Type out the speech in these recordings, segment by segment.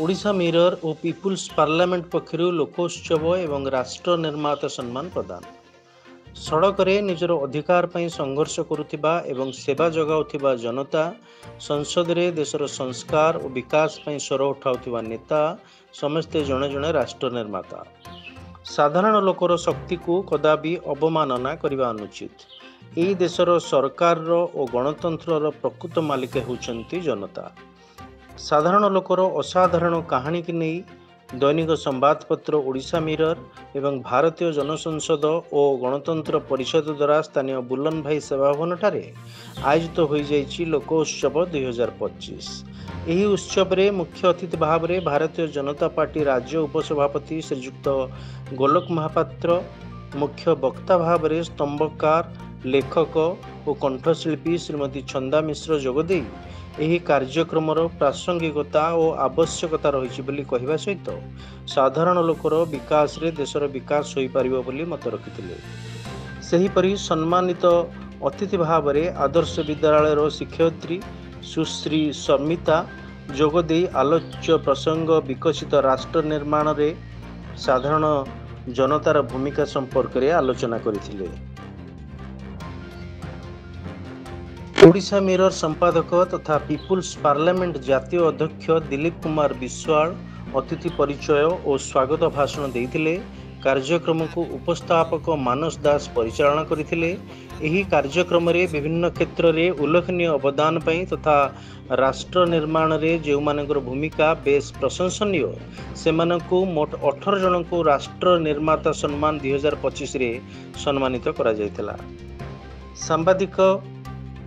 Odisha mirror और people's parliament पक्षर लोकोत्सव एवं राष्ट्र निर्माता सम्मान प्रदान सड़क निजर अधिकार पर संघर्ष करुवा एवं सेवा जगाउथिबा जनता संसद रे देशर संस्कार और विकास पर स्वर उठाउथिबा नेता समस्ते जड़े जड़े राष्ट्र निर्माता। साधारण लोकर शक्ति को कदापि अवमानना करने अनुचित। यही देशर सरकार और गणतंत्र प्रकृत मालिक होउछंती जनता। साधारण लोकर असाधारण कहानी की नहीं दैनिक संवादपत्र ओडिशा मिरर एवं भारतीय जनसंसद और गणतंत्र परिषद द्वारा स्थानीय बुल्लन भाई सेवाभवन ठारे आयोजित हो जाइछि लोकोत्सव 2025। यही उत्सव रे मुख्य अतिथि भाव में भारतीय जनता पार्टी राज्य उपसभापति श्रीयुक्त गोलोक महापात्र, मुख्य वक्ता भाव में स्तंभकार लेखक और कंठशिल्पी श्रीमती छंदा मिश्र जोगदे यही कार्यक्रम प्रासंगिकता और आवश्यकता रही कहवा सहित साधारण लोकर विकास रे देशर विकास हो पार मत रखिते। सेहीपरि सम्मानित अतिथि भाव में आदर्श विद्यालय शिक्षयित्री सुश्री शर्मिता जोगदे आलोच्य प्रसंग विकसित राष्ट्र निर्माण रे साधारण जनतार भूमिका संपर्क में आलोचना करथिले। ओडिशा मिरर संपादक तथा पीपुल्स पार्लियामेंट जातीय अध्यक्ष दिलीप कुमार विश्वाल अतिथि परिचय और स्वागत भाषण देइथिले। कार्यक्रम को उपस्थापक मानस दास परिचालना करथिले। एही कार्यक्रम रे विभिन्न क्षेत्र में उल्लेखनीय अवदान पई तथा राष्ट्र निर्माण रे जो मानकर भूमिका बेस प्रशंसनीय सेमानकु मोट 18 जन को राष्ट्र निर्माता सम्मान 2025 रे सम्मानित करा जायतिला। सांबादिक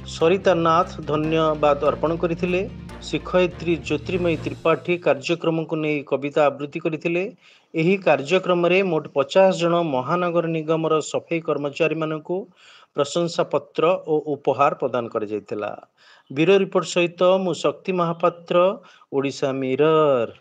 सरिता नाथ धन्यवाद अर्पण करथिले। शिक्षयित्री ज्योतिर्मयी त्रिपाठी कार्यक्रम को नहीं कविता आवृत्ति करथिले। एही कार्यक्रम रे मोट 50 जन महानगर निगम सफाई कर्मचारी मानकु प्रशंसा पत्र और उपहार प्रदान कर जायतिला। ब्यूरो रिपोर्ट सहित मु शक्ति महापात्र, ओडिशा मिरर।